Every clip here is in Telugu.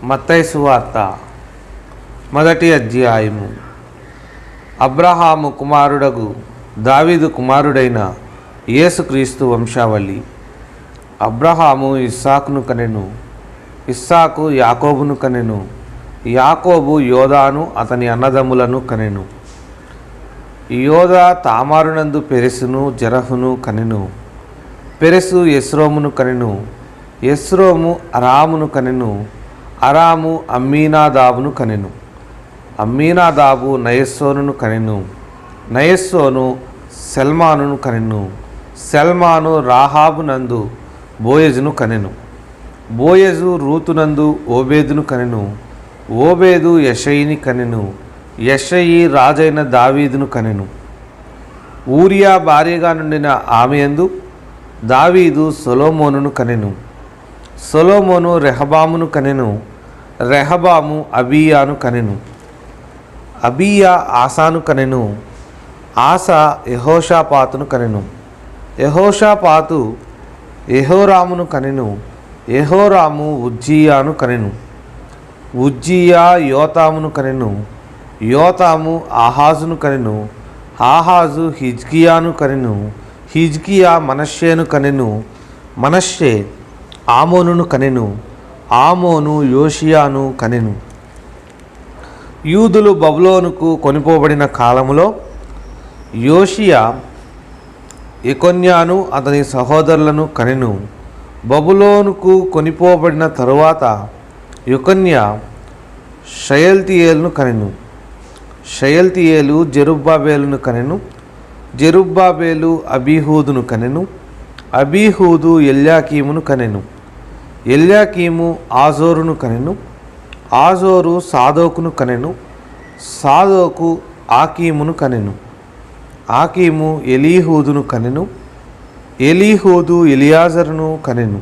మత్తయి సువార్త మొదటి అధ్యాయము. అబ్రహాము కుమారుడగు దావీదు కుమారుడైన యేసుక్రీస్తు వంశావళి. అబ్రహాము ఇస్సాకును కనెను, ఇస్సాకు యాకోబును కనెను, యాకోబు యోదాను అతని అన్నదమ్ములను కనెను. యోదా తామారునందు పెరెసును జరహును కనెను. పెరెసు ఎస్రోమును కనెను, ఎస్రోము అరామును కనెను, అరాము అమ్మీనాదాబును కనెను. అమ్మీనాదాబు నయస్సోనును కనెను, నయస్సోను సెల్మానును కనెను. సెల్మాను రాహాబునందు బోయజును కనెను. బోయజు రూతునందు ఓబేదును కనెను. ఓబేదు యెషయిని కనెను. యెషయి రాజైన దావీదును కనెను. ఊరియా భార్యగా నుండిన ఆమెయందు దావీదు సొలొమోనును కనెను. సొలొమోను రెహబామును కనెను. రెహబాము అబీయాను కనెను. అబీయా ఆసాను కనెను. ఆసా యెహోషాపాతును కనెను. యెహోషాపాతు యెహోరామును కనెను. యెహోరాము ఉజ్జియాను కనెను. ఉజ్జియా యోతామును కనెను. యోతాము ఆహాజును కనెను. ఆహాజు హిజ్కియాను కనెను. హిజ్కియా మనష్షేను కనెను. మనష్షే ఆమోనును కనెను. ఆమోను యోషియాను కనెను. యూదులు బబులోనుకు కొనిపోబడిన కాలములో యోషియా యెకొన్యాను అతని సహోదరులను కనెను. బబులోనుకు కొనిపోబడిన తరువాత యెకొన్యా షయల్తీయేలును కనెను. షయల్తీయేలు జెరుబ్బాబేలును కనెను. జెరుబ్బాబేలు అబీహూదును కనెను. అబీహూదు ఎల్యాకీమును కనెను. ఎల్యాకీము ఆజోరును కనెను. ఆజోరు సాదోకును కనెను. సాదోకు ఆకీమును కనెను. ఆకీము ఎలీహూదును కనెను. ఎలీహూదు ఎలియాజరును కనెను.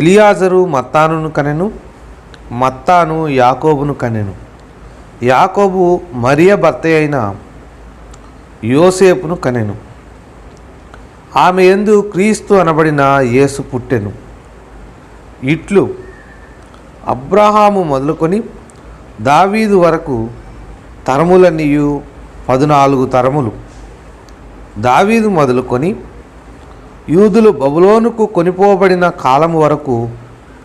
ఎలియాజరు మత్తానును కనెను. మత్తాను యాకోబును కనెను. యాకోబు మరియ భర్త అయిన యోసేపును కనెను. ఆమె యందు క్రీస్తు అనబడిన యేసు పుట్టెను. ఇట్లు అబ్రహాము మొదలుకొని దావీదు వరకు తరములన్నీయు 14 తరములు. దావీదు మొదలుకొని యూదులు బబులోనుకు కొనిపోబడిన కాలము వరకు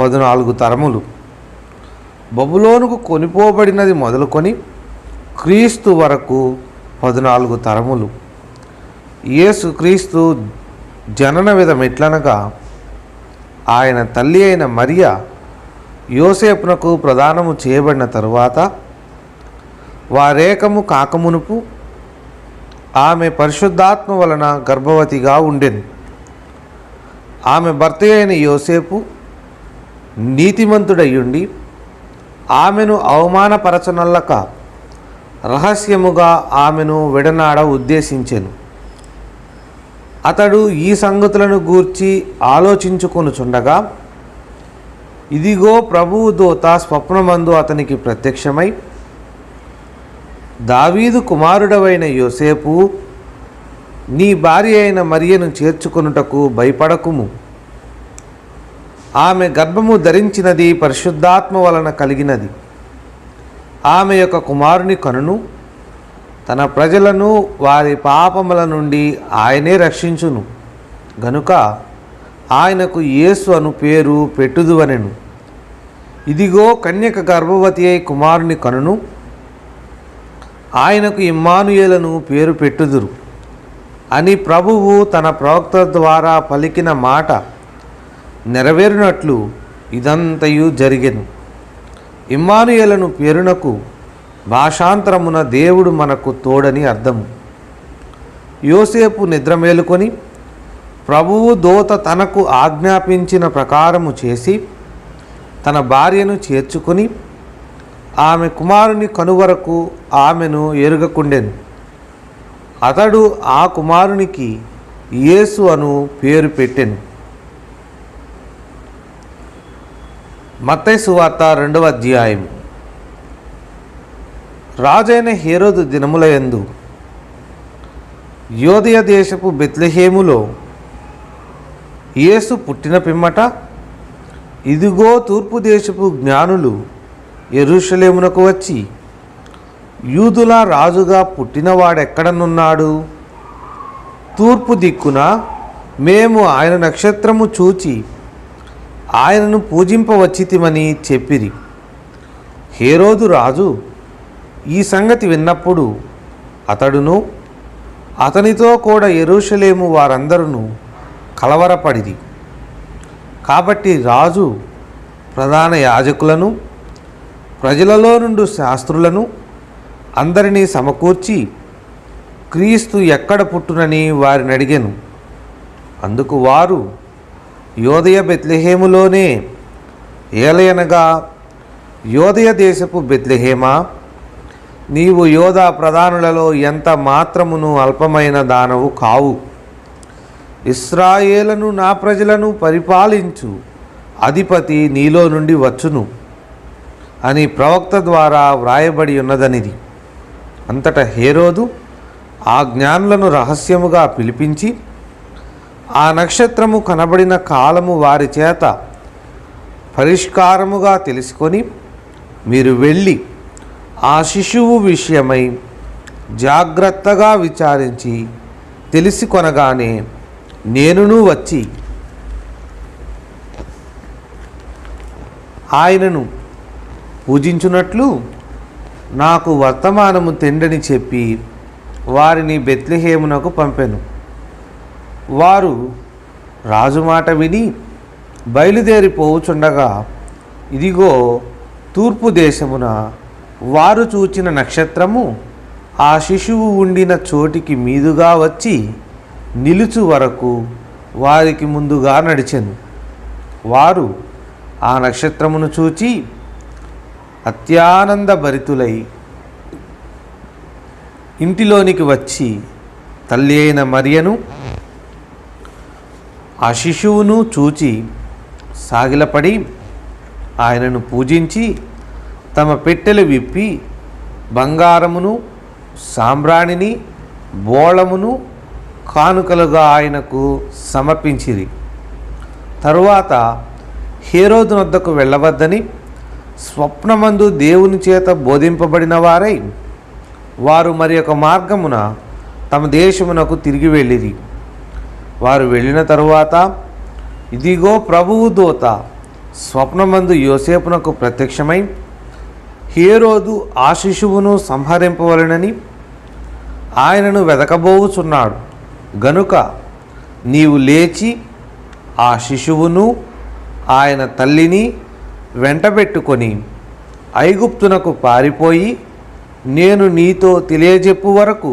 14 తరములు. బబులోనుకు కొనిపోబడినది మొదలుకొని క్రీస్తు వరకు 14 తరములు. యేసుక్రీస్తు జనన విధం ఎట్లనగా, ఆయన తల్లి అయిన మరియ యోసేపునకు ప్రదానము చేయబడిన తరువాత వారేకము కాకమునుపు ఆమె పరిశుద్ధాత్మ వలన గర్భవతిగా ఉండెను. ఆమె భర్త అయిన యోసేపు నీతిమంతుడయ్యుండి ఆమెను అవమానపరచనల్లక రహస్యముగా ఆమెను విడనాడ ఉద్దేశించెను. అతడు ఈ సంగతులను గూర్చి ఆలోచించుకొనుచుండగా ఇదిగో ప్రభువు దూత స్వప్నమందు అతనికి ప్రత్యక్షమై, దావీదు కుమారుడవైన యోసేపు, నీ భార్య అయిన మరియను చేర్చుకొనుటకు భయపడకుము. ఆమె గర్భము ధరించినది పరిశుద్ధాత్మ వలన కలిగినది. ఆమె యొక్క కుమారుని కనును. తన ప్రజలను వారి పాపముల నుండి ఆయనే రక్షించును గనుక ఆయనకు యేసు అను పేరు పెట్టుదువనెను. ఇదిగో కన్యక గర్భవతి అయి కుమారుని కనును. ఆయనకు ఇమ్మానుయేలను పేరు పెట్టుదురు అని ప్రభువు తన ప్రవక్త ద్వారా పలికిన మాట నెరవేరినట్లు ఇదంతయు జరిగెను. ఇమ్మానుయేలను పేరునకు భాషాంతరమున దేవుడు మనకు తోడని అర్థము. యోసేపు నిద్ర మేలుకొని ప్రభువు దూత తనకు ఆజ్ఞాపించిన ప్రకారము చేసి తన భార్యను చేర్చుకొని ఆమె కుమారుని కనువరకు ఆమెను ఎరుగకుండెను. అతడు ఆ కుమారునికి యేసు అను పేరు పెట్టెను. మత్తయి సువార్త 2వ అధ్యాయము. రాజైన హేరోదు దినములయందు యోదయ దేశపు బెత్లెహేములో యేసు పుట్టిన పిమ్మట ఇదిగో తూర్పు దేశపు జ్ఞానులు యెరూషలేమునకు వచ్చి, యూదుల రాజుగా పుట్టినవాడెక్కడనున్నాడు? తూర్పు దిక్కున మేము ఆయన నక్షత్రము చూచి ఆయనను పూజింపవచ్చితిమని చెప్పిరి. హేరోదు రాజు ఈ సంగతి విన్నప్పుడు అతడును అతనితో కూడా యెరూషలేము వారందరూ కలవరపడిరి. కాబట్టి రాజు ప్రధాన యాజకులను, ప్రజలలో నుండి శాస్త్రులను అందరినీ సమకూర్చి క్రీస్తు ఎక్కడ పుట్టునని వారిని అడిగెను. అందుకు వారు, యోదయ బెత్లెహేములోనే. ఏలయనగా, యోదయ దేశపు బెత్లెహేమా, నీవు యోధా ప్రధానులలో ఎంత మాత్రమును అల్పమైన దానవు కావు. ఇశ్రాయేలును నా ప్రజలను పరిపాలించు అధిపతి నీలో నుండి వచ్చును అని ప్రవక్త ద్వారా వ్రాయబడి ఉన్నదనిది. అంతటా హేరోదు ఆ జ్ఞానులను రహస్యముగా పిలిపించి ఆ నక్షత్రము కనబడిన కాలము వారి చేత పరిష్కారముగా తెలుసుకొని, మీరు వెళ్ళి ఆ శిశువు విషయమై జాగ్రత్తగా విచారించి తెలిసి కొనగానే నేనును వచ్చి ఆయనను పూజించున్నట్లు నాకు వర్తమానము తెండని చెప్పి వారిని బెత్లెహేమునకు పంపెను. వారు రాజు మాట విని బయలుదేరిపోవుచుండగా, ఇదిగో తూర్పు దేశమున వారు చూచిన నక్షత్రము ఆ శిశువు ఉండిన చోటికి మీదుగా వచ్చి నిలుచు వరకు వారికి ముందుగా నడిచెను. వారు ఆ నక్షత్రమును చూచి అత్యానంద భరితులై ఇంటిలోనికి వచ్చి తల్లి అయిన మరియను ఆ శిశువును చూచి సాగిలపడి ఆయనను పూజించి తమ పెట్టెలు విప్పి బంగారమును, సాంబ్రాణిని, బోళమును కానుకలుగా ఆయనకు సమర్పించిరి. తరువాత హేరోదు వద్దకు వెళ్ళవద్దని స్వప్నమందు దేవుని చేత బోధింపబడిన వారై వారు మరి ఒక మార్గమున తమ దేశమునకు తిరిగి వెళ్ళిరి. వారు వెళ్ళిన తరువాత ఇదిగో ప్రభువు దూత స్వప్నమందు యోసేపునకు ప్రత్యక్షమై, హేరోదు ఆ శిశువును సంహరింపవలెనని ఆయనను వెదకబోవుచున్నాడు గనుక నీవు లేచి ఆ శిశువును ఆయన తల్లిని వెంటబెట్టుకొని ఐగుప్తునకు పారిపోయి నేను నీతో తెలియజెప్పు వరకు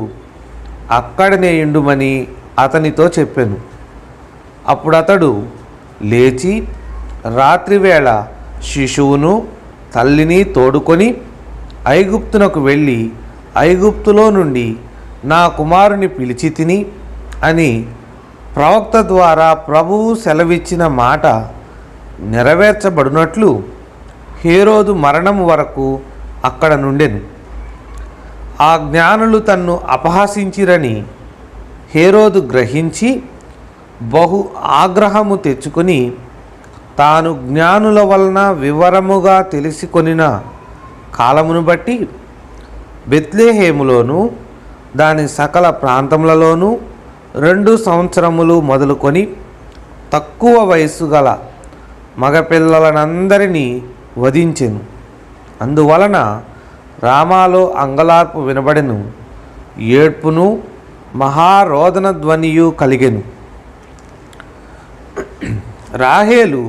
అక్కడనే ఉండుమని అతనితో చెప్పాను. అప్పుడు అతడు లేచి రాత్రివేళ శిశువును తల్లిని తోడుకొని ఐగుప్తునకు వెళ్ళి ఐగుప్తులో నుండి నా కుమారుని పిలిచి తిని అని ప్రవక్త ద్వారా ప్రభువు సెలవిచ్చిన మాట నెరవేర్చబడినట్లు హేరోదు మరణము వరకు అక్కడ నుండెను. ఆ జ్ఞానులు తన్ను అపహసించిరని హేరోదు గ్రహించి బహు ఆగ్రహము తెచ్చుకొని తాను జ్ఞానుల వలన వివరముగా తెలిసికొనిన కాలమును బట్టి బెత్లెహేములోను దాని సకల ప్రాంతములలోనూ 2 సంవత్సరములు మొదలుకొని తక్కువ వయస్సు గల మగపిల్లలనందరినీ వధించెను. అందువలన రామాలో అంగలార్పు వినబడెను, ఏడ్పును మహారోదన ధ్వనియు కలిగెను. రాహేలు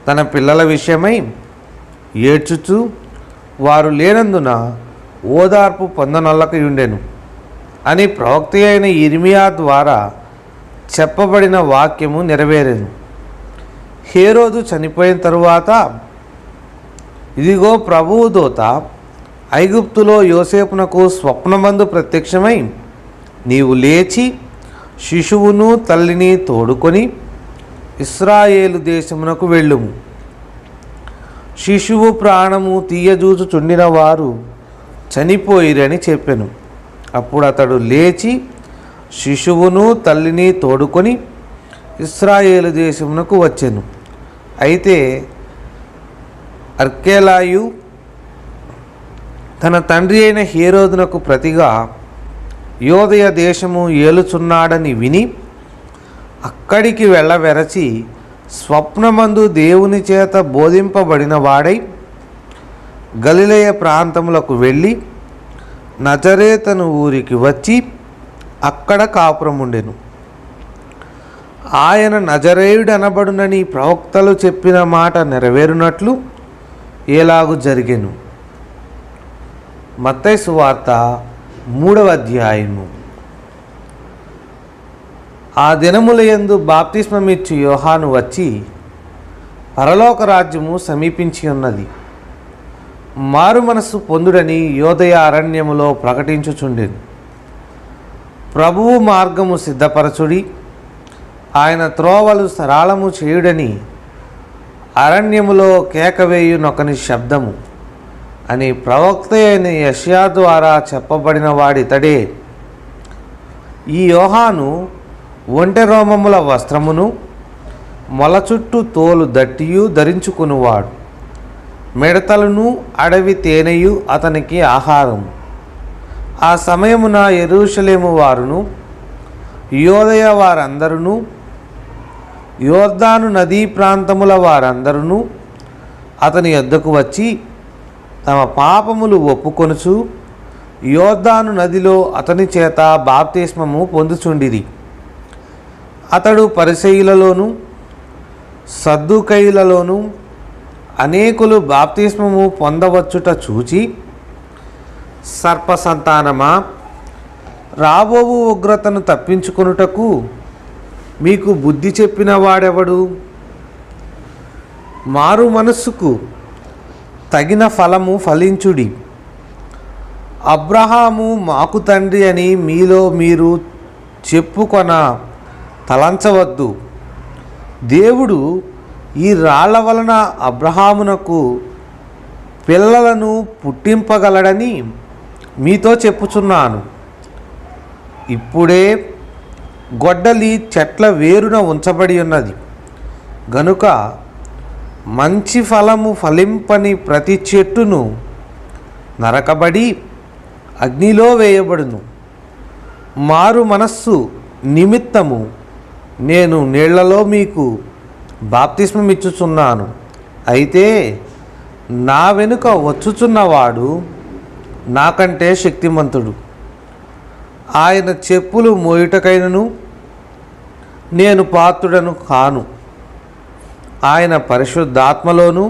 తన పిల్లల విషయమై ఏడ్చుచు వారు లేనందున ఓదార్పు పొందనొల్లకయుండెను అని ప్రవక్త అయిన ఇర్మియా ద్వారా చెప్పబడిన వాక్యము నెరవేరెను. హేరోదు చనిపోయిన తరువాత ఇదిగో ప్రభువు దూత ఐగుప్తులో యోసేపునకు స్వప్నమందు ప్రత్యక్షమై, నీవు లేచి శిశువును తల్లిని తోడుకొని ఇశ్రాయేలు దేశమునకు వెళ్ళుము. శిశువు ప్రాణము తీయజూచుచుండిన వారు చనిపోయిరని చెప్పెను. అప్పుడు అతడు లేచి శిశువును తల్లిని తోడుకొని ఇశ్రాయేలు దేశమునకు వచ్చెను. అయితే అర్కెలాయు తన తండ్రి అయిన హేరోదునకు ప్రతిగా యోదయ దేశము ఏలుచున్నాడని విని అక్కడికి వెళ్ళవెరచి స్వప్నమందు దేవుని చేత బోధింపబడిన వాడై గలిలయ ప్రాంతములకు వెళ్ళి నజరేతను ఊరికి వచ్చి అక్కడ కాపురముండెను. ఆయన నజరేయుడనబడునని ప్రవక్తలు చెప్పిన మాట నెరవేరునట్లు ఎలాగు జరిగెను. మత్తయి సువార్త 3వ అధ్యాయము. ఆ దినములయందు బాప్తిస్మమిచ్చు యోహాను వచ్చి, పరలోక రాజ్యము సమీపించి ఉన్నది, మారు మనస్సు పొందుడని యోదయ అరణ్యములో ప్రకటించుచుండెను. ప్రభువు మార్గము సిద్ధపరచుడి, ఆయన త్రోవలు సరళము చేయుడని అరణ్యములో కేకవేయునొకని శబ్దము అని ప్రవక్త అయిన యెషయా ద్వారా చెప్పబడిన వాడితడే. ఈ యోహాను ఒంటె రోమముల వస్త్రమును మొల చుట్టూ తోలు దట్టియు ధరించుకునివాడు. మిడతలను అడవి తేనెయు అతనికి ఆహారం. ఆ సమయమున యెరూషలేము వారును యోదయ వారందరూ యోర్దాను నదీ ప్రాంతముల వారందరూ అతని యొద్దకు వచ్చి తమ పాపములు ఒప్పుకొనుచు యోర్దాను నదిలో అతని చేత బాప్తిస్మము పొందుచుండిరి. అతడు పరిసయ్యులలోను సద్దూకయ్యులలోను అనేకులు బాప్తిస్మము పొందవచ్చుట చూచి, సర్పసంతానమా, రాబోవు ఉగ్రతను తప్పించుకొనుటకు మీకు బుద్ధి చెప్పిన వాడెవడు? మారు మనస్సుకు తగిన ఫలము ఫలించుడి. అబ్రహాము మాకు తండ్రి అని మీలో మీరు చెప్పుకొన తలంచవద్దు. దేవుడు ఈ రాళ్ల వలన అబ్రహామునకు పిల్లలను పుట్టింపగలడని మీతో చెప్పుచున్నాను. ఇప్పుడే గొడ్డలి చెట్ల వేరున ఉంచబడి ఉన్నది గనుక మంచి ఫలము ఫలింపని ప్రతి చెట్టును నరకబడి అగ్నిలో వేయబడును. మారు మనస్సు నిమిత్తము నేను నీళ్లలో మీకు బాప్తిస్మమిచ్చుచున్నాను. అయితే నా వెనుక వచ్చుచున్నవాడు నాకంటే శక్తిమంతుడు. ఆయన చెప్పులు మోయుటకైనను నేను పాత్రుడను కాను. ఆయన పరిశుద్ధాత్మలోను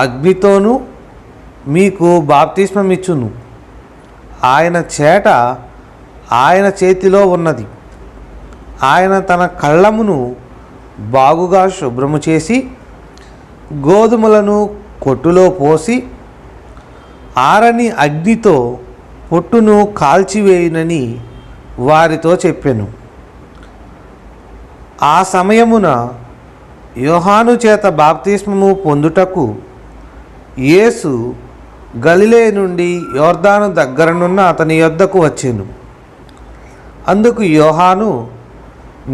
అగ్నితోనూ మీకు బాప్తిస్మమిచ్చును. ఆయన చేట ఆయన చేతిలో ఉన్నది. ఆయన తన కళ్ళమును బాగుగా శుభ్రము చేసి గోధుమలను కొట్టులో పోసి ఆరని అగ్నితో పొట్టును కాల్చివేయునని వారితో చెప్పెను. ఆ సమయమున యోహాను చేత బాప్తిస్మము పొందుటకు యేసు గలిలయ నుండి యోర్దాను దగ్గరనున్న అతని యొద్దకు వచ్చెను. అందుకు యోహాను,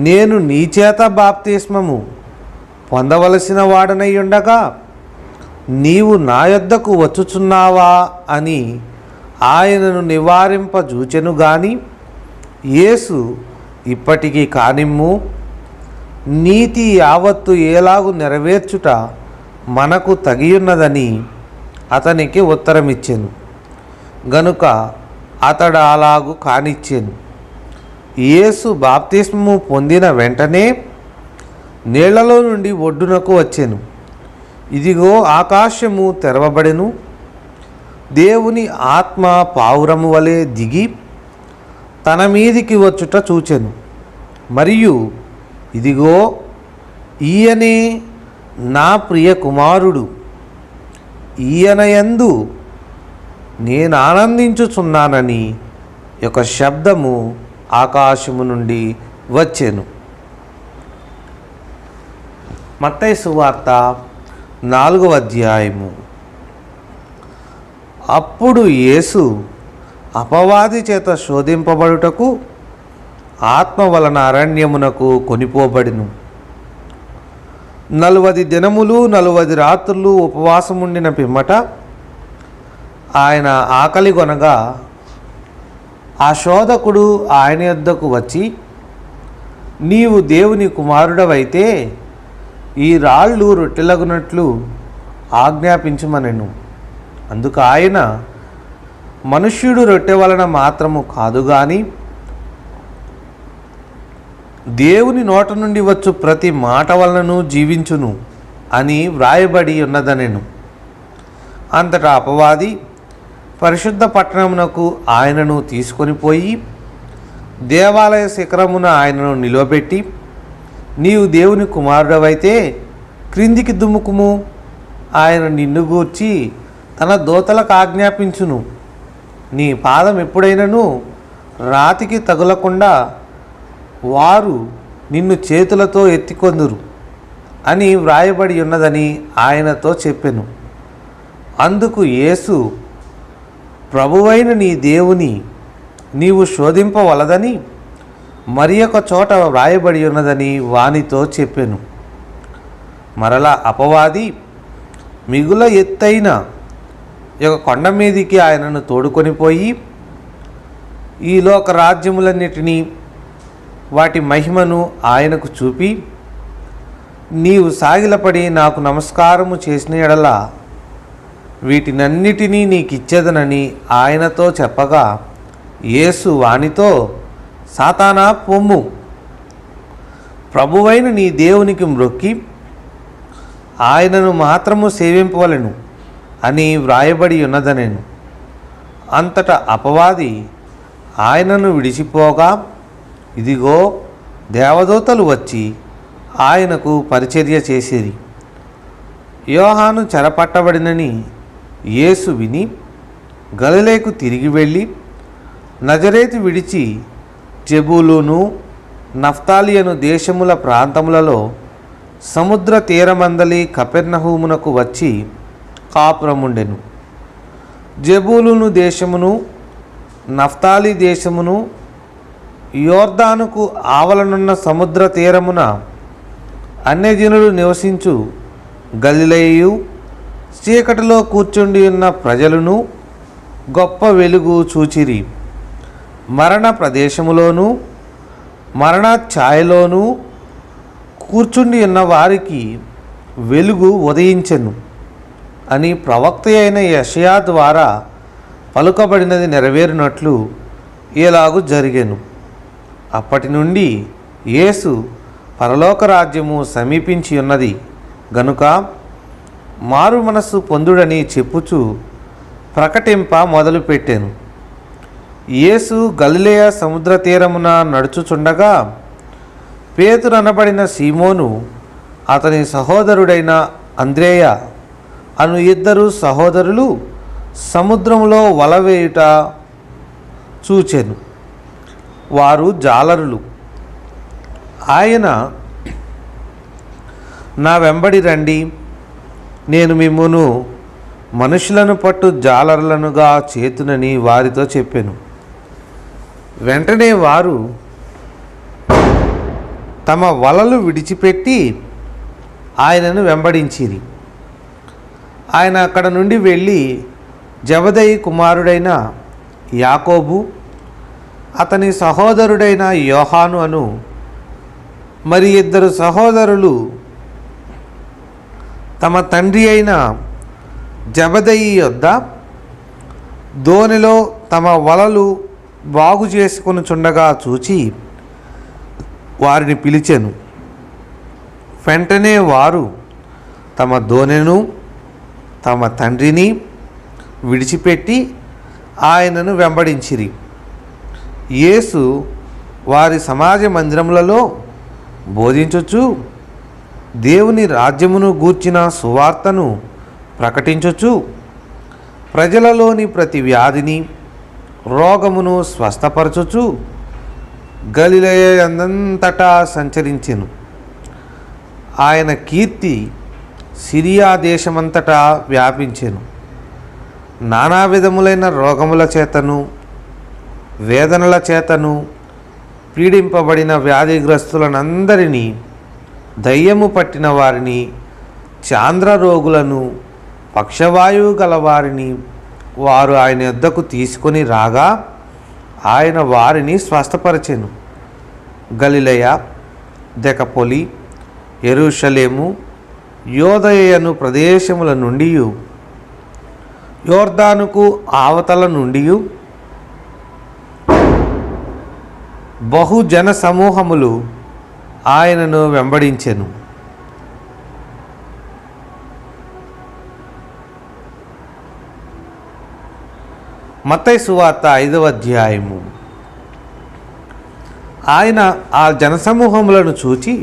నేను నీ చేత బాప్తిస్మము పొందవలసిన వాడనై ఉండగా నీవు నా యొద్దకు వచ్చుచున్నావా అని ఆయనను నివారింపజూచెను గాని, యేసు ఇప్పటికీ కానిమ్ము, నీతి యావత్తు ఏలాగు నెరవేర్చుట మనకు తగియున్నదని అతనికి ఉత్తరమిచ్చెను. గనుక అతడు అలాగు కానిచ్చెను. యేసు బాప్తిస్మము పొందిన వెంటనే నీళ్లలో నుండి ఒడ్డునకు వచ్చెను. ఇదిగో ఆకాశము తెరవబడెను. దేవుని ఆత్మ పావురము వలె దిగి తన మీదికి వచ్చుట చూచెను. మరియు ఇదిగో ఈయనే నా ప్రియ కుమారుడు, ఈయన యందు నేను ఆనందించుచున్నానని ఒక శబ్దము ఆకాశము నుండి వచ్చెను. మత్తయి సువార్త 4వ అధ్యాయము. అప్పుడు యేసు అపవాది చేత శోధింపబడుటకు ఆత్మ వలన అరణ్యమునకు కొనిపోబడిను. 40 దినములు 40 రాత్రులు ఉపవాసముండిన పిమ్మట ఆయన ఆకలి కొనగా ఆ శోధకుడు ఆయన యొద్దకు వచ్చి, నీవు దేవుని కుమారుడవైతే ఈ రాళ్ళు రొట్టెలగునట్లు ఆజ్ఞాపించమనెను. అందుకు ఆయన, మనుష్యుడు రొట్టె వలన మాత్రము కాదు గాని దేవుని నోట నుండి వచ్చు ప్రతి మాట వలనను జీవించును అని వ్రాయబడి ఉన్నదనెను. అంతటా అపవాది పరిశుద్ధ పట్టణమునకు ఆయనను తీసుకొని పోయి దేవాలయ శిఖరమున ఆయనను నిలవబెట్టి, నీవు దేవుని కుమారుడవైతే క్రిందికి దుమ్ముకుము, ఆయన నిన్ను గూర్చి తన దూతలకు ఆజ్ఞాపించును, నీ పాదం ఎప్పుడైనను రాతికి తగులకుండా వారు నిన్ను చేతులతో ఎత్తికొందురు అని వ్రాయబడి ఉన్నదని ఆయనతో చెప్పెను. అందుకు యేసు, ప్రభువైన నీ దేవుని నీవు శోధింపవలదని మరి ఒక చోట వ్రాయబడి ఉన్నదని వానితో చెప్పెను. మరలా అపవాది మిగుల ఎత్తైన ఒక కొండ మీదికి ఆయనను తోడుకొని పోయి, ఈ లోక రాజ్యములన్నిటినీ వాటి మహిమను ఆయనకు చూపి, నీవు సాగిలపడి నాకు నమస్కారము చేసిన ఎడల వీటినన్నిటినీ నీకిచ్చేదనని ఆయనతో చెప్పగా, యేసు వానితో, సాతానా పొమ్ము, ప్రభువైన నీ దేవునికి మ్రొక్కి ఆయనను మాత్రము సేవింపవలెను అని వ్రాయబడి ఉన్నదనెను. అంతటా అపవాది ఆయనను విడిచిపోగా, ఇదిగో దేవదూతలు వచ్చి ఆయనకు పరిచర్య చేసేది. యోహాను చెరపట్టబడినని యేసు విని గలిలయకు తిరిగి వెళ్ళి నజరేతు విడిచి జెబూలూను నఫ్తాలి అను దేశముల ప్రాంతములలో సముద్ర తీరమందలి కపెర్నహూమునకు వచ్చి కాపురముండెను. జెబూలూను దేశమును నఫ్తాలి దేశమును యోర్దానుకు ఆవలనున్న సముద్ర తీరమున అన్యజనులు నివసించు గలిలయయు చీకటిలో కూర్చుండి ఉన్న ప్రజలను గొప్ప వెలుగు చూచిరి. మరణ ప్రదేశములోను మరణ ఛాయలోను కూర్చుండి ఉన్న వారికి వెలుగు ఉదయించెను అని ప్రవక్త అయిన యెషయా ద్వారా పలుకబడినది నెరవేరినట్లు ఇలాగు జరిగెను. అప్పటి నుండి యేసు పరలోక రాజ్యము సమీపించి ఉన్నది గనుక మారు మనస్సు పొందుడని చెప్పుచు ప్రకటింప మొదలుపెట్టెను. యేసు గలిలయ సముద్ర తీరమున నడుచుచుండగా పేతురు అనబడిన సీమోను అతని సహోదరుడైన అంద్రేయ అను 2 సహోదరులు సముద్రంలో వలవేయుట చూచెను. వారు జాలరులు. ఆయన, నా వెంబడి రండి, నేను మిమ్మును మనుషులను పట్టు జాలరులనుగా చేతునని వారితో చెప్పెను. వెంటనే వారు తమ వలలు విడిచిపెట్టి ఆయనను వెంబడించిరి. ఆయన అక్కడ నుండి వెళ్ళి జబదయి కుమారుడైన యాకోబు, అతని సహోదరుడైన యోహాను అను మరి 2 సహోదరులు తమ తండ్రి అయిన జబదయి యొద్ద దోణిలో తమ వలలు బాగు చేసుకొనుచుండగా చూచి వారిని పిలిచెను. వెంటనే వారు తమ దోణెను తమ తండ్రిని విడిచిపెట్టి ఆయనను వెంబడించిరి. యేసు వారి సమాజ మందిరములలో బోధించుచు దేవుని రాజ్యమును గూర్చిన సువార్తను ప్రకటించుచు ప్రజలలోని ప్రతి వ్యాధిని రోగమును స్వస్థపరచుచు గలిలయందంతటా సంచరించెను. ఆయన కీర్తి సిరియా దేశమంతటా వ్యాపించెను. నానా విధములైన రోగముల చేతను వేదనల చేతను పీడింపబడిన వ్యాధిగ్రస్తులనందరినీ దయ్యము పట్టిన వారిని, చాంద్ర రోగులను, పక్షవాయువు గల వారిని వారు ఆయన యొద్దకు తీసుకొని రాగా ఆయన వారిని స్వస్థపరచెను. గలిలయ, దెకపొలి, యెరూషలేము, యోదయను ప్రదేశముల నుండి, యోర్దానుకు ఆవతల నుండి బహుజన సమూహములు ఆయనను వెంబడించెను. మత్తయి సువార్త 5వ అధ్యాయము. ఆయన ఆ జనసమూహములను చూచి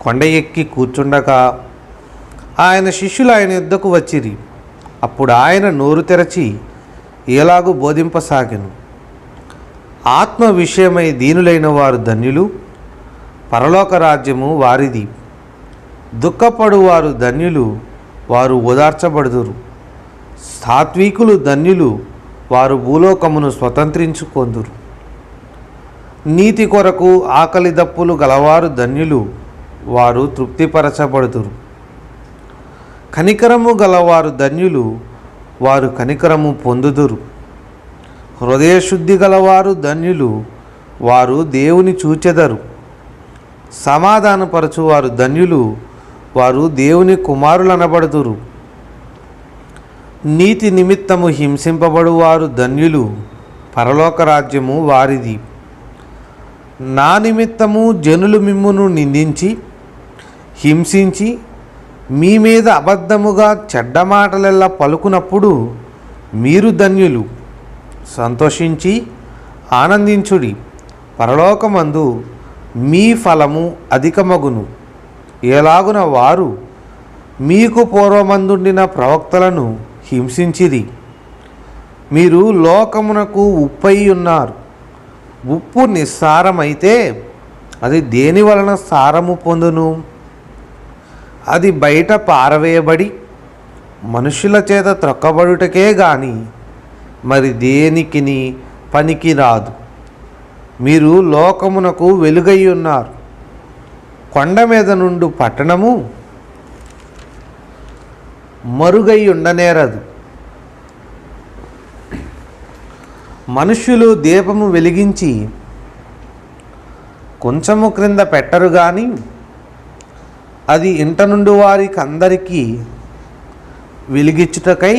కొండ ఎక్కి కూర్చుండగా ఆయన శిష్యులు ఆయన యొద్దకు వచ్చిరి. అప్పుడు ఆయన నోరు తెరచి ఎలాగూ బోధింపసాగెను. ఆత్మ విషయమై దీనులైన వారు ధన్యులు, పరలోక రాజ్యము వారిది. దుఃఖపడు వారు ధన్యులు, వారు ఓదార్చబడుదురు. సాత్వికులు ధన్యులు, వారు భూలోకమును స్వతంత్రించుకొందురు. నీతి కొరకు ఆకలి దప్పులు గలవారు ధన్యులు, వారు తృప్తిపరచబడుదురు. కనికరము గలవారు ధన్యులు, వారు కనికరము పొందుదురు. హృదయశుద్ధి గలవారు ధన్యులు, వారు దేవుని చూచెదరు. సమాధానపరచువారు ధన్యులు, వారు దేవుని కుమారులనబడుదురు. నీతి నిమిత్తము హింసింపబడువారు ధన్యులు, పరలోక రాజ్యము వారిది. నా నిమిత్తము జనులు మిమ్మును నిందించి హింసించి మీ మీద అబద్ధముగా చెడ్డ మాటలెల్లా పలుకునప్పుడు మీరు ధన్యులు. సంతోషించి ఆనందించుడి, పరలోకమందు మీ ఫలము అధికమగును. ఎలాగున వారు మీకు పూర్వమందుండిన ప్రవక్తలను హింసించిరి. మీరు లోకమునకు ఉప్పై ఉన్నారు. ఉప్పు నిస్సారమైతే అది దేని వలన సారము పొందును? అది బయట పారవేయబడి మనుషుల చేత త్రొక్కబడుటకే గాని మరి దేనికిని పనికి రాదు. మీరు లోకమునకు వెలుగై ఉన్నారు. కొండ మీద నుండి పట్టణము మరుగై ఉండనేరదు. మనుష్యులు దీపము వెలిగించి కొంచెము క్రింద పెట్టరు గాని అది ఇంట నుండి వారికి అందరికీ వెలిగించుటకై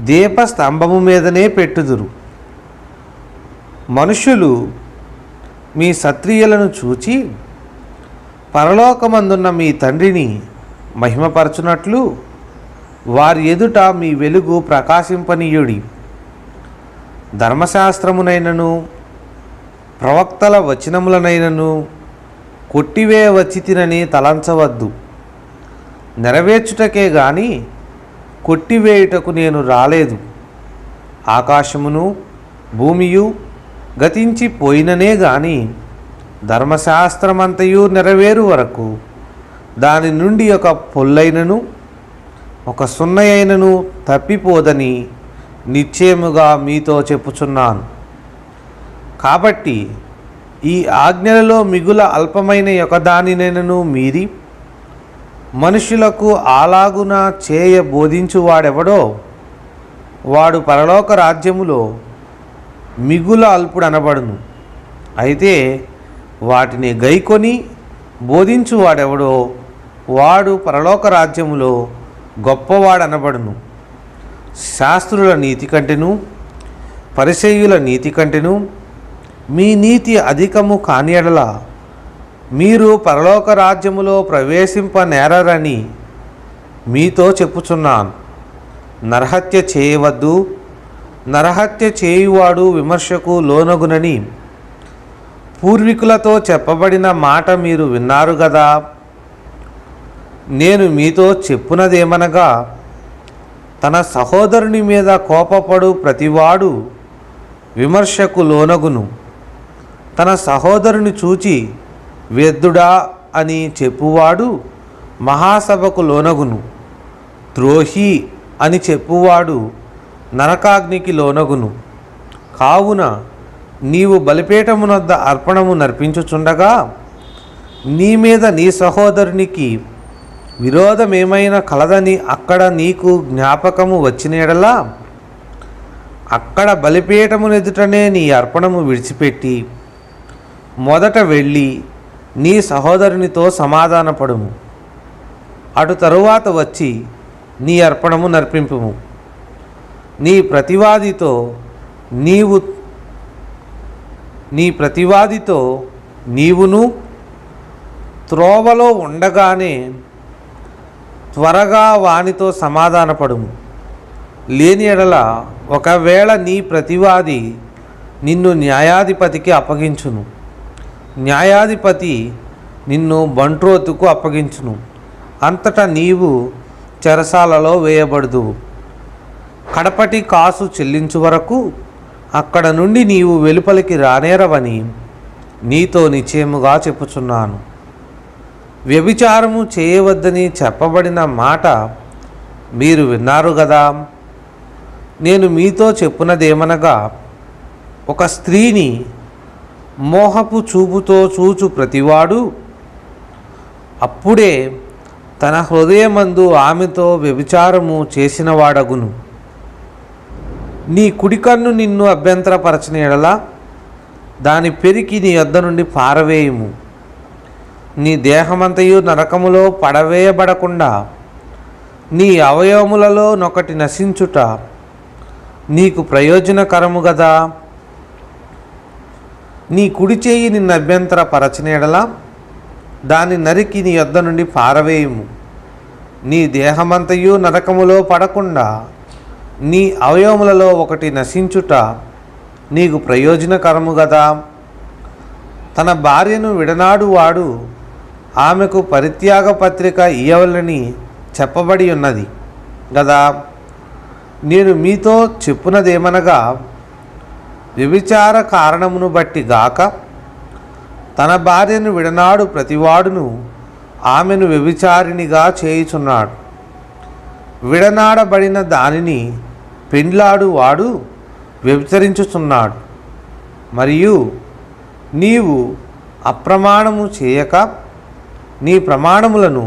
దీపస్తంభము మీదనే పెట్టుదురు. మనుష్యులు మీ సత్క్రియలను చూచి పరలోకమందున్న మీ తండ్రిని మహిమపరచునట్లు వారి ఎదుట మీ వెలుగు ప్రకాశింపనీయుడి. ధర్మశాస్త్రమునైనను ప్రవక్తల వచనములనైనను కొట్టివేయవచ్చితినని తలంచవద్దు. నెరవేర్చుటకే గాని కొట్టివేయుటకు నేను రాలేదు. ఆకాశమును భూమియు గతించిపోయిననే గాని ధర్మశాస్త్రమంతయు నెరవేరు వరకు దాని నుండి ఒక పొల్లైనను ఒక సున్నయైనను తప్పిపోదని నిశ్చయముగా మీతో చెప్పుచున్నాను. కాబట్టి ఈ ఆజ్ఞలలో మిగుల అల్పమైన ఒకదానినైనను మీరి మనుషులకు అలాగున చేయ బోధించువాడెవడో వాడు పరలోక రాజ్యములో మిగుల అల్పుడనబడును. అయితే వాటిని గైకొని బోధించువాడెవడో వాడు పరలోక రాజ్యములో గొప్పవాడనబడును. శాస్త్రుల నీతి కంటెను పరిసయ్యుల నీతి కంటెను మీ నీతి అధికము కాని యెడల మీరు పరలోక రాజ్యములో ప్రవేశింపనేరరని మీతో చెప్పుచున్నాను. నరహత్య చేయవద్దు, నరహత్య చేయువాడు విమర్శకు లోనగునని పూర్వీకులతో చెప్పబడిన మాట మీరు విన్నారు గదా. నేను మీతో చెప్పునదేమనగా తన సహోదరుని మీద కోపపడు ప్రతివాడు విమర్శకు లోనగును. తన సహోదరుని చూచి వ్యర్థుడా అని చెప్పువాడు మహాసభకు లోనగును. ద్రోహి అని చెప్పువాడు నరకాగ్నికి లోనగును. కావున నీవు బలిపీఠమునొద్ద అర్పణము నర్పించుచుండగా నీ మీద నీ సహోదరునికి విరోధమేమైనా కలదని అక్కడ నీకు జ్ఞాపకము వచ్చిన యెడల అక్కడ బలిపీఠమునెదుటనే నీ అర్పణము విడిచిపెట్టి మొదట వెళ్ళి నీ సహోదరునితో సమాధానపడుము. అటు తరువాత వచ్చి నీ అర్పణము నర్పింపుము. నీ ప్రతివాదితో నీవును త్రోవలో ఉండగానే త్వరగా వానితో సమాధానపడుము. లేని ఎడల ఒకవేళ నీ ప్రతివాది నిన్ను న్యాయాధిపతికి అప్పగించును, న్యాయాధిపతి నిన్ను బంట్రోతుకు అప్పగించును. అంతటా నీవు చెరసాలలో వేయబడుదువు. కడపటి కాసు చెల్లించు వరకు అక్కడ నుండి నీవు వెలుపలికి రానేరవని నీతో నిశ్చయముగా చెప్పుచున్నాను. వ్యభిచారము చేయవద్దని చెప్పబడిన మాట మీరు విన్నారు గదా. నేను మీతో చెప్పునదేమనగా, ఒక స్త్రీని మోహపు చూపుతో చూచు ప్రతివాడు అప్పుడే తన హృదయమందు ఆమెతో వ్యభిచారము చేసినవాడగును. నీ కుడికన్ను నిన్ను అభ్యంతరపరచిన యెడల దాని పెరికి నీ యొద్ద నుండి పారవేయుము. నీ దేహమంతయు నరకములో పడవేయబడకుండా నీ అవయవములలో నొకటి నశించుట నీకు ప్రయోజనకరము గదా. నీ కుడి చేయి నిన్ను అభ్యంతరపరచిన యెడల దాన్ని నరికి నీ యొద్ద నుండి పారవేయుము. నీ దేహమంతయు నరకములో పడకుండా నీ అవయవములలో ఒకటి నశించుట నీకు ప్రయోజనకరము గదా. తన భార్యను విడనాడు వాడు ఆమెకు పరిత్యాగ పత్రిక ఇయ్యవలని చెప్పబడి ఉన్నది గదా. నేను మీతో చెప్పునదేమనగా, వ్యభిచార కారణమును బట్టి గాక తన భార్యను విడనాడు ప్రతివాడును ఆమెను వ్యభిచారిణిగా చేయుచున్నాడు. విడనాడబడిన దానిని పెండ్లాడు వాడు వ్యభిచరించుచున్నాడు. మరియు నీవు అప్రమాణము చేయక నీ ప్రమాణములను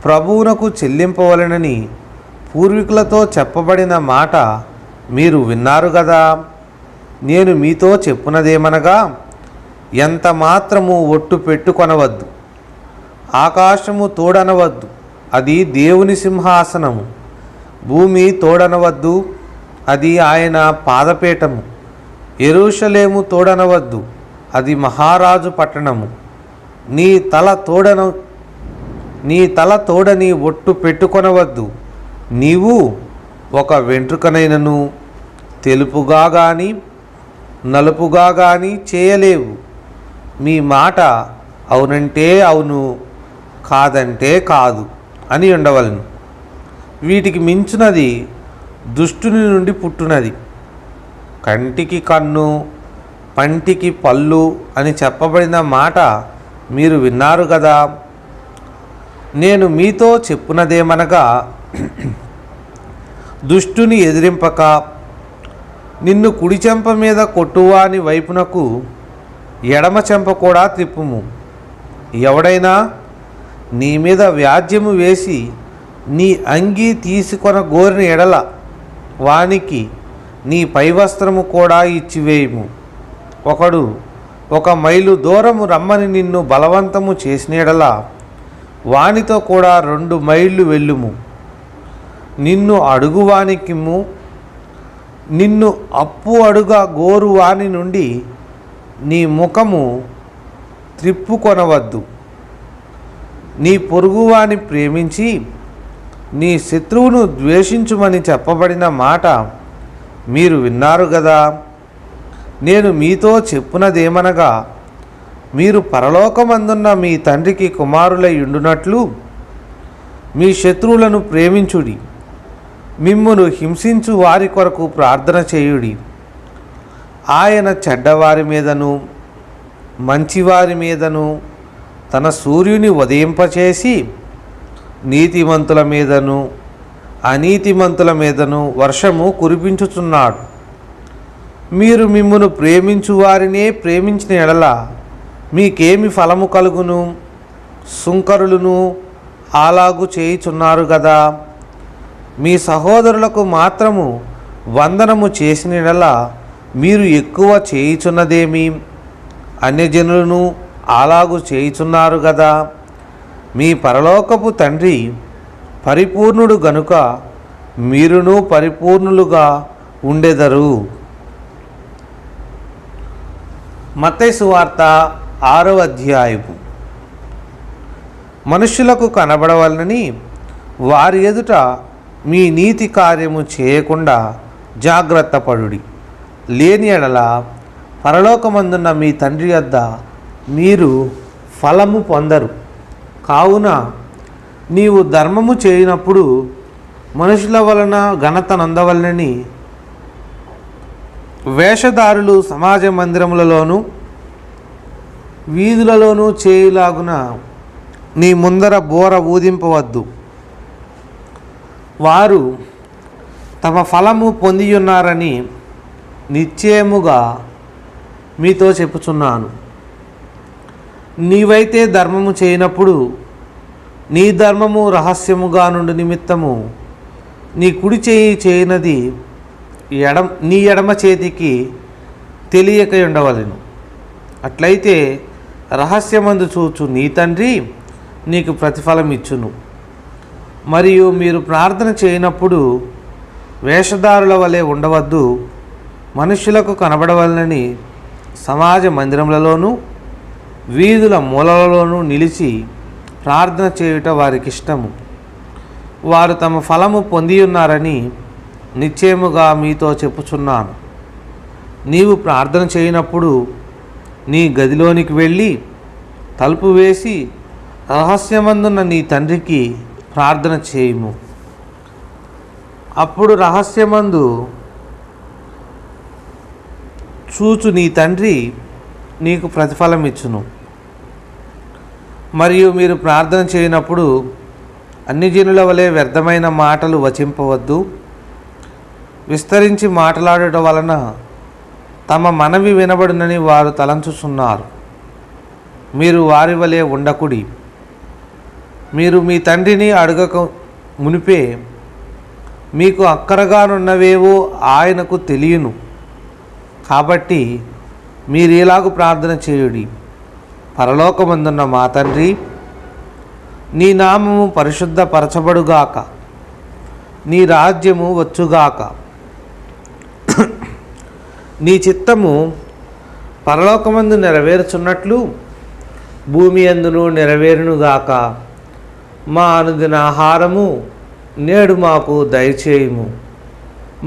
ప్రభువునకు చెల్లింపవలెనని పూర్వీకులతో చెప్పబడిన మాట మీరు విన్నారు గదా. నేను మీతో చెప్పునదేమనగా, ఎంత మాత్రము ఒట్టు పెట్టుకొనవద్దు. ఆకాశము తోడనవద్దు, అది దేవుని సింహాసనము. భూమి తోడనవద్దు, అది ఆయన పాదపీఠము. యెరూషలేము తోడనవద్దు, అది మహారాజు పట్టణము. నీ తల తోడని ఒట్టు పెట్టుకొనవద్దు. నీవు ఒక వెంట్రుకనైనను తెలుపుగా గాని నలుపుగా గాని చేయలేవు. మీ మాట అవునంటే అవును, కాదంటే కాదు అని ఉండవలను. వీటికి మించునది దుష్టుని నుండి పుట్టునది. కంటికి కన్ను, పంటికి పళ్ళు అని చెప్పబడిన మాట మీరు విన్నారు గదా. నేను మీతో చెప్పునదేమనగా, దుష్టుని ఎదిరింపక నిన్ను కుడి చెంప మీద కొట్టువాని వైపునకు ఎడమ చెంప కూడా త్రిప్పుము. ఎవడైనా నీ మీద వ్యాజ్యము వేసి నీ అంగీ తీసుకొన గోరిన ఎడల వానికి నీ పైవస్త్రము కూడా ఇచ్చివేయుము. ఒకడు 1 మైలు దూరము రమ్మని నిన్ను బలవంతము చేసిన ఎడల వానితో కూడా 2 మైళ్ళు వెళ్ళుము. నిన్ను అడుగువానికిమ్ము. నిన్ను అప్పు అడుగా గోరు వాని నుండి నీ ముఖము త్రిప్పుకొనవద్దు. నీ పొరుగువాని ప్రేమించి నీ శత్రువును ద్వేషించుమని చెప్పబడిన మాట మీరు విన్నారు గదా. నేను మీతో చెప్పునదేమనగా, మీరు పరలోకమందున్న మీ తండ్రికి కుమారులై ఉండునట్లు మీ శత్రువులను ప్రేమించుడి. మిమ్మును హింసించు వారి కొరకు ప్రార్థన చేయుడి. ఆయన చెడ్డవారి మీదను మంచివారి మీదను తన సూర్యుని ఉదయింపచేసి నీతిమంతుల మీదను అనీతిమంతుల మీదను వర్షము కురిపించుచున్నాడు. మీరు మిమ్మును ప్రేమించు వారినే ప్రేమించిన ఎడల మీకేమి ఫలము కలుగును? సుంకరులను అలాగు చేయుచున్నారు గదా. మీ సహోదరులకు మాత్రము వందనము చేసిన యెడల మీరు ఎక్కువ చేయుచున్నదేమి? అన్యజనులను అలాగు చేయుచున్నారు గదా. మీ పరలోకపు తండ్రి పరిపూర్ణుడు గనుక మీరును పరిపూర్ణులుగా ఉండెదరు. మత్తయి సువార్త 6వ అధ్యాయము. మనుష్యులకు కనబడవలనని వారి ఎదుట మీ నీతి కార్యము చేయకుండా జాగ్రత్త పడుడి. లేని ఎడల పరలోకమందున్న మీ తండ్రి వద్ద మీరు ఫలము పొందరు. కావున నీవు ధర్మము చేయనప్పుడు మనుషుల వలన ఘనత నొందవలనని వేషధారులు సమాజ మందిరములలోనూ వీధులలోనూ చేయులాగున నీ ముందర బోర ఊదింపవద్దు. వారు తమ ఫలము పొందియున్నారని నిశ్చయముగా మీతో చెప్పుచున్నాను. నీవైతే ధర్మము చేయనప్పుడు నీ ధర్మము రహస్యముగా నుండి నిమిత్తము నీ కుడి చేయి చేయనది నీ ఎడమ చేతికి తెలియక ఉండవలెను. అట్లయితే రహస్యమందు చూచు నీ తండ్రి నీకు ప్రతిఫలం ఇచ్చును. మరియు మీరు ప్రార్థన చేయనప్పుడు వేషధారుల వలె ఉండవద్దు. మనుష్యులకు కనబడవలనని సమాజ మందిరములలోనూ వీధుల మూలలలోనూ నిలిచి ప్రార్థన చేయుట వారికి ఇష్టము. వారు తమ ఫలము పొందియున్నారని నిశ్చయముగా మీతో చెప్పుచున్నాను. నీవు ప్రార్థన చేయనప్పుడు నీ గదిలోనికి వెళ్ళి తలుపు వేసి రహస్యమందున్న నీ తండ్రికి ప్రార్థన చేయుము. అప్పుడు రహస్యమందు చూచు నీ తండ్రి నీకు ప్రతిఫలం ఇచ్చును. మరియు మీరు ప్రార్థన చేయనప్పుడు అన్ని జనుల వలె వ్యర్థమైన మాటలు వచింపవద్దు. విస్తరించి మాట్లాడటం వలన తమ మనవి వినబడునని వారు తలంచుచున్నారు. మీరు వారి వలె ఉండకుడి. మీరు మీ తండ్రిని అడగక మునిపే మీకు అక్కరగానున్నవేవో ఆయనకు తెలియను. కాబట్టి మీరు ఇలాగూ ప్రార్థన చేయుడి. పరలోకమందున్న మా తండ్రి, నీ నామము పరిశుద్ధపరచబడుగాక, నీ రాజ్యము వచ్చుగాక, నీ చిత్తము పరలోకమందు నెరవేరుచున్నట్లు భూమి అందును నెరవేరునుగాక. మా అనుదిన ఆహారము నేడు మాకు దయచేయుము.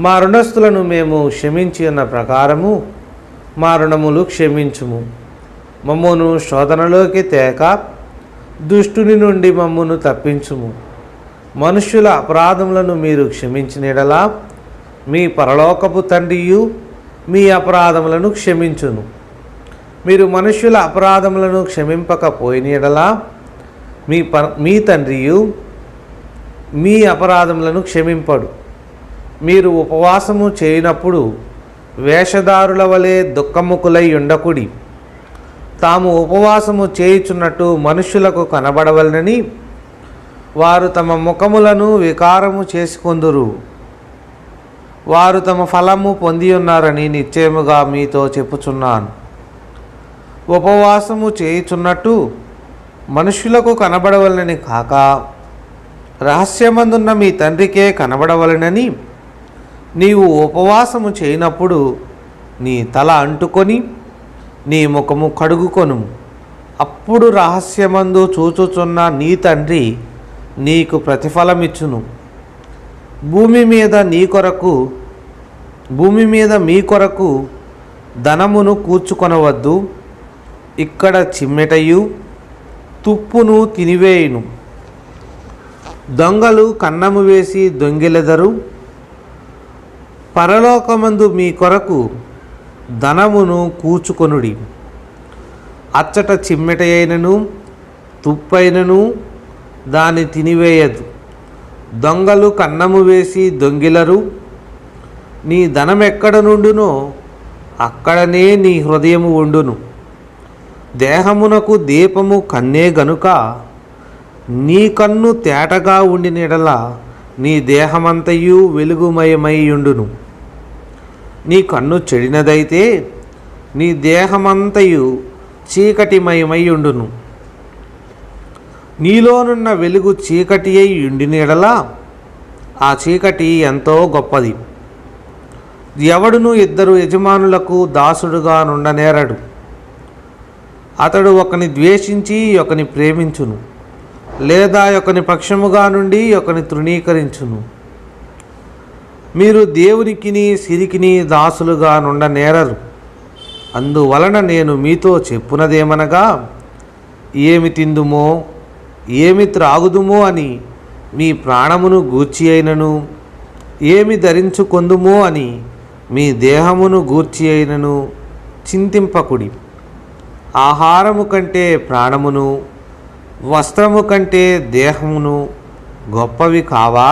మా రుణస్థులను మేము క్షమించి ఉన్న ప్రకారము మా రుణములు క్షమించుము. మమ్మును శోధనలోకి తేక దుష్టుని నుండి మమ్మును తప్పించుము. మనుష్యుల అపరాధములను మీరు క్షమించిన యెడల మీ పరలోకపు తండ్రియు మీ అపరాధములను క్షమించును. మీరు మనుష్యుల అపరాధములను క్షమింపకపోయిన యెడల మీ తండ్రియు మీ అపరాధములను క్షమింపడు. మీరు ఉపవాసము చేయనప్పుడు వేషధారుల వలె దుఃఖముకులై ఉండకుడి. తాము ఉపవాసము చేయుచున్నట్టు మనుష్యులకు కనబడవలనని వారు తమ ముఖములను వికారము చేసుకొందురు. వారు తమ ఫలము పొందియున్నారని నిశ్చయముగా మీతో చెప్పుచున్నాను. ఉపవాసము చేయుచున్నట్టు మనుష్యులకు కనబడవలనని కాక రహస్యమందున్న మీ తండ్రికే కనబడవలనని నీవు ఉపవాసము చేయనప్పుడు నీ తల అంటుకొని నీ ముఖము కడుగుకొను. అప్పుడు రహస్యమందు చూచుచున్న నీ తండ్రి నీకు ప్రతిఫలమిచ్చును. భూమి మీద మీ కొరకు ధనమును కూర్చుకొనవద్దు. ఇక్కడ చిమ్మెటయు తుప్పును తినివేయును. దొంగలు కన్నము వేసి దొంగిలెదరు. పరలోకమందు మీ కొరకు ధనమును కూర్చుకొనుడి. అచ్చట చిమ్మెటయైనను తుప్పైనను దాన్ని తినివేయదు. దొంగలు కన్నము వేసి దొంగిలరు. నీ ధనమెక్కడ నుండునో అక్కడనే నీ హృదయము ఉండును. దేహమునకు దీపము కన్నే గనుక నీ కన్ను తేటగా ఉండిన యెడల నీ దేహమంతయు వెలుగుమయమై ఉండును. నీ కన్ను చెడినదైతే నీ దేహమంతయు చీకటిమయమై ఉండును. నీలోనున్న వెలుగు చీకటి అయి ఉండిన యెడల ఆ చీకటి ఎంతో గొప్పది. ఎవడును ఇద్దరు యజమానులకు దాసుడుగా నుండనేరడు. అతడు ఒకని ద్వేషించి ఒకని ప్రేమించును, లేదా ఒకని పక్షముగా నుండి ఒకని తృణీకరించును. మీరు దేవునికిని సిరికిని దాసులుగా నుండనేరరు. అందువలన నేను మీతో చెప్పునదేమనగా, ఏమి తిందుమో ఏమి త్రాగుదుమో అని మీ ప్రాణమును గూర్చి అయినను, ఏమి ధరించుకొందుమో అని మీ దేహమును గూర్చి అయినను చింతింపకుడి. ఆహారము కంటే ప్రాణమును, వస్త్రము కంటే దేహమును గొప్పవి కావా?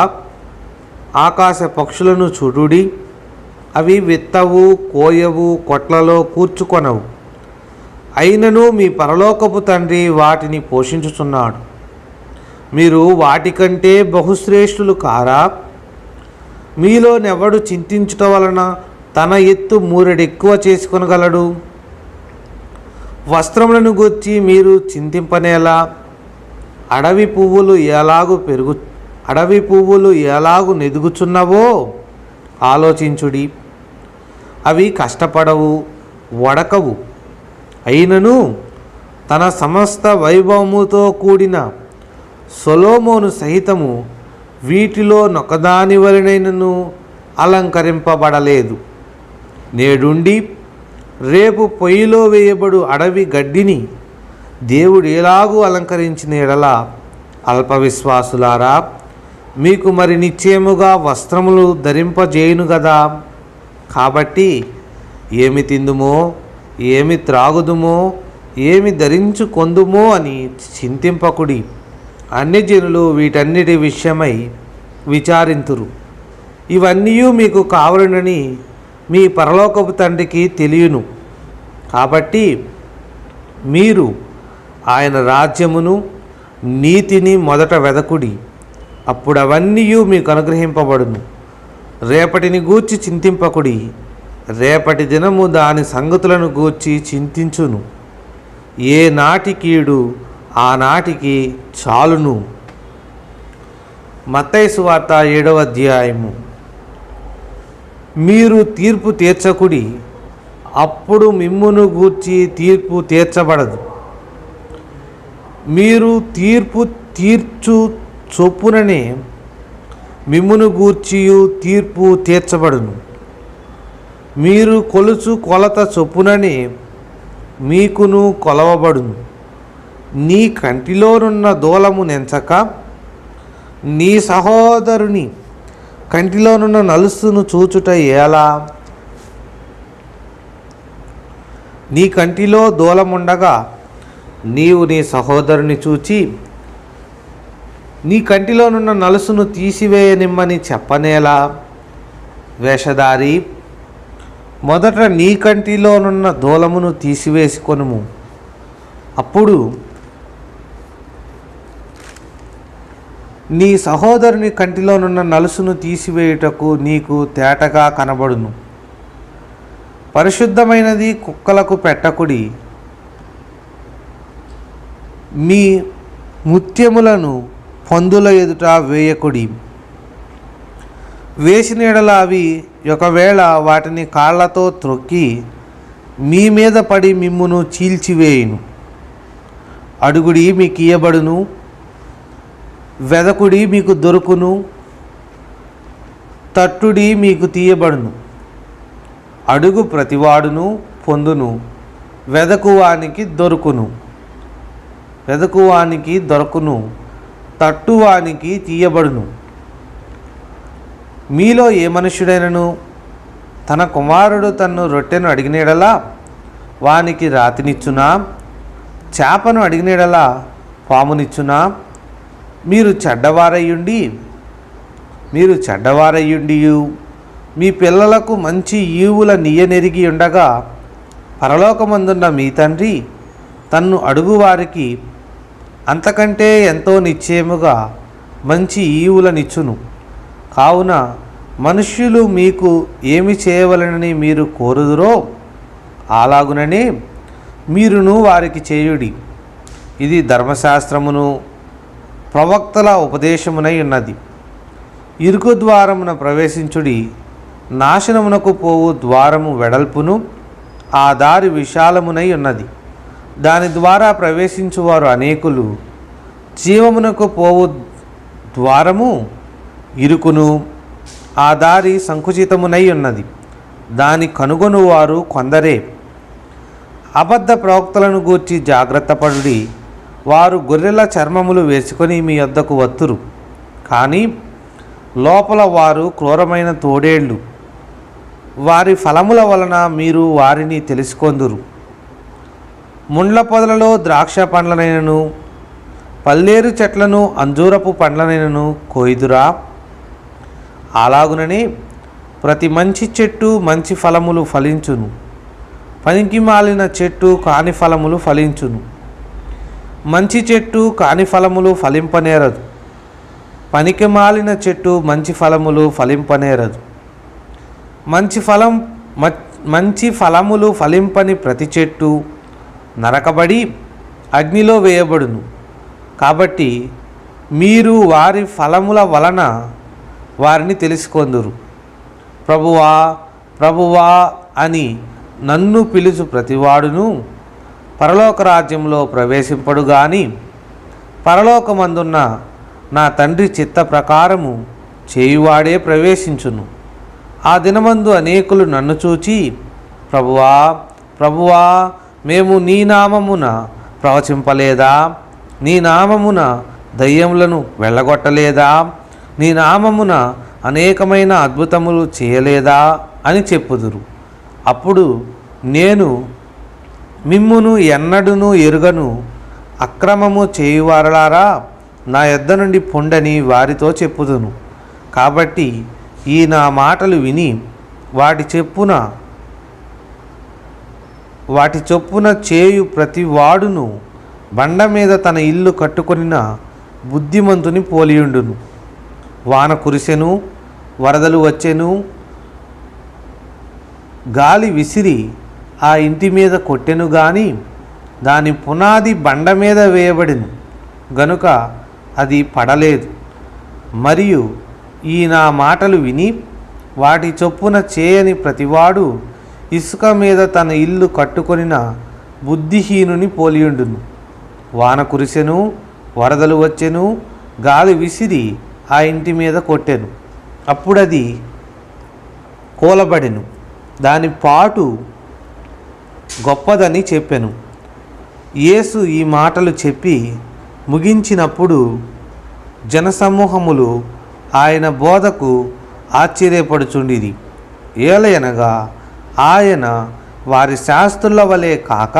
ఆకాశ పక్షులను చూడుడి, అవి విత్తవు, కోయవు, కొట్లలో కూర్చుకొనవు, అయినను మీ పరలోకపు తండ్రి వాటిని పోషించుచున్నాడు. మీరు వాటికంటే బహుశ్రేష్ఠులు కారా? మీలోనెవడు చింతించుట వలన తన ఎత్తు మూరెడెక్కువ చేసుకొనగలడు? వస్త్రములను గూర్చి మీరు చింతింపనేలా? అడవి పువ్వులు ఎలాగు నెదుగుచున్నవో ఆలోచించుడి. అవి కష్టపడవు, వడకవు, అయినను తన సమస్త వైభవముతో కూడిన సొలొమోను సహితము వీటిలో నొకదాని వలెనైనను అలంకరింపబడలేదు. నేడుండి రేపు పొయ్యిలో వేయబడు అడవి గడ్డిని దేవుడు ఎలాగూ అలంకరించిన యెడల అల్ప విశ్వాసులారా, మీకు మరి నిశ్చయముగా వస్త్రములు ధరింపజేయును గదా. కాబట్టి ఏమి తిందుమో ఏమి త్రాగుదుమో ఏమి ధరించుకొందుమో అని చింతింపకుడి. అన్యజనులు వీటన్నిటి విషయమై విచారింతురు. ఇవన్నీ మీకు కావలనని మీ పరలోకపు తండ్రికి తెలియను. కాబట్టి మీరు ఆయన రాజ్యమును నీతిని మొదట వెదకుడి, అప్పుడు అవన్నీ మీకు అనుగ్రహింపబడును. రేపటిని గూర్చి చింతింపకుడి, రేపటి దినము దాని సంగతులను గూర్చి చింతించును. ఏ నాటి కీడు ఆనాటికి చాలును. మత్తయి సువార్త 7వ అధ్యాయము. మీరు తీర్పు తీర్చకుడి, అప్పుడు మిమ్మును గూర్చి తీర్పు తీర్చబడదు. మీరు తీర్పు తీర్చు చొప్పుననే మిమ్మును గూర్చియు తీర్పు తీర్చబడును. మీరు కొలుచు కొలత చొప్పుననే మీకును కొలవబడును. నీ కంటిలోనున్న దూలము నెంచక నీ సహోదరుని కంటిలోనున్న నలుసును చూచుట ఎలా? నీ కంటిలో దూలముండగా నీవు నీ సహోదరుని చూచి నీ కంటిలోనున్న నలుసును తీసివేయనిమ్మని చెప్పనేలా? వేషధారి, మొదట నీ కంటిలోనున్న దూలమును తీసివేసుకొనుము, అప్పుడు నీ సహోదరుని కంటిలోనున్న నలుసును తీసివేయుటకు నీకు తేటగా కనబడును. పరిశుద్ధమైనది కుక్కలకు పెట్టకుడి. మీ ముత్యములను పందుల ఎదుట వేయకుడి. వేసిన యెడల అవి ఒకవేళ వాటిని కాళ్లతో త్రొక్కి మీ మీద పడి మిమ్మును చీల్చివేయును. అడుగుడి, మీకు ఇయ్యబడును. వెదకుడి, మీకు దొరుకును. తట్టుడి, మీకు తీయబడును. అడుగు ప్రతివాడును పొందును, వెదకువానికి దొరుకును, తట్టువానికి తీయబడును. మీలో ఏ మనుష్యుడైనను తన కుమారుడు తన్ను రొట్టెను అడిగిన యెడల వానికి రాతినిచ్చునా? చేపను అడిగిన యెడల పామునిచ్చునా? మీరు చెడ్డవారయ్యుండియు మీ పిల్లలకు మంచి ఈవుల నీయనెరిగి ఉండగా పరలోకమందున్న మీ తండ్రి తన్ను అడుగువారికి అంతకంటే ఎంతో నిశ్చయముగా మంచి ఈవులనిచ్చును. కావున మనుష్యులు మీకు ఏమి చేయవలనని మీరు కోరుదురో అలాగుననే మీరును వారికి చేయుడి. ఇది ధర్మశాస్త్రమును ప్రవక్తల ఉపదేశమునై ఉన్నది. ఇరుకు ద్వారమున ప్రవేశించుడి, నాశనమునకు పోవు ద్వారము వెడల్పును, ఆ దారి విశాలమునై ఉన్నది, దాని ద్వారా ప్రవేశించువారు అనేకులు. జీవమునకు పోవు ద్వారము ఇరుకును, ఆ దారి సంకుచితమునై ఉన్నది, దాని కనుగొనువారు కొందరే. అబద్ధ ప్రవక్తలను గూర్చి జాగ్రత్త పడుడి. వారు గొర్రెల చర్మములు వేసుకొని మీ వద్దకు వత్తురు, కానీ లోపల వారు క్రూరమైన తోడేళ్ళు. వారి ఫలముల వలన మీరు వారిని తెలుసుకొందురు. ముండ్ల పొదలలో ద్రాక్ష పండ్లనైనను పల్లేరు చెట్లను అంజూరపు పండ్లనైనను కోయిదురా? అలాగుననే ప్రతి మంచి చెట్టు మంచి ఫలములు ఫలించును, పనికి మాలిన చెట్టు కాని ఫలములు ఫలించును. మంచి చెట్టు కాని ఫలములు ఫలింపనేరదు, పనికి మాలిన చెట్టు మంచి ఫలములు ఫలింపనేరదు. మంచి ఫలములు ఫలింపని ప్రతి చెట్టు నరకబడి అగ్నిలో వేయబడును. కాబట్టి మీరు వారి ఫలముల వలన వారిని తెలుసుకొందురు. ప్రభువా ప్రభువా అని నన్ను పిలుచు ప్రతివాడును పరలోక రాజ్యంలో ప్రవేశింపడు గాని పరలోకమందున్న నా తండ్రి చిత్త ప్రకారము చేయువాడే ప్రవేశించును. ఆ దినమందు అనేకులు నన్ను చూచి, ప్రభువా ప్రభువా, మేము నీ నామమున ప్రవచింపలేదా? నీ నామమున దయ్యములను వెళ్ళగొట్టలేదా? నీ నామమున అనేకమైన అద్భుతములు చేయలేదా అని చెప్పుదురు. అప్పుడు నేను మిమ్మును ఎన్నడూను ఎరుగను, అక్రమము చేయువారలారా నా యొద్ద నుండి పొండని వారితో చెప్పుదును. కాబట్టి ఈ నా మాటలు విని వాటి చొప్పున చేయు ప్రతి వాడును బండ మీద తన ఇల్లు కట్టుకొనిన బుద్ధిమంతుని పోలియుండును. వాన కురిసెను, వరదలు వచ్చెను, గాలి విసిరి ఆ ఇంటి మీద కొట్టెను గాని దాని పునాది బండ మీద వేయబడెను గనుక అది పడలేదు. మరియు ఈ నా మాటలు విని వాటి చొప్పున చేయని ప్రతివాడు ఇసుక మీద తన ఇల్లు కట్టుకొనిన బుద్ధిహీనుని పోలియుండును. వాన కురిసెను, వరదలు వచ్చెను, గాలి విసిరి ఆ ఇంటి మీద కొట్టెను, అప్పుడది కూలబడెను, దాని పాటు గొప్పదని చెప్పెను. యేసు ఈ మాటలు చెప్పి ముగించినప్పుడు జనసమూహములు ఆయన బోధకు ఆశ్చర్యపడుచుండిరి. ఏలయనగా ఆయన వారి శాస్త్రుల వలె కాక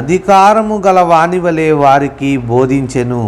అధికారము గల వాని వలె వారికి బోధించెను.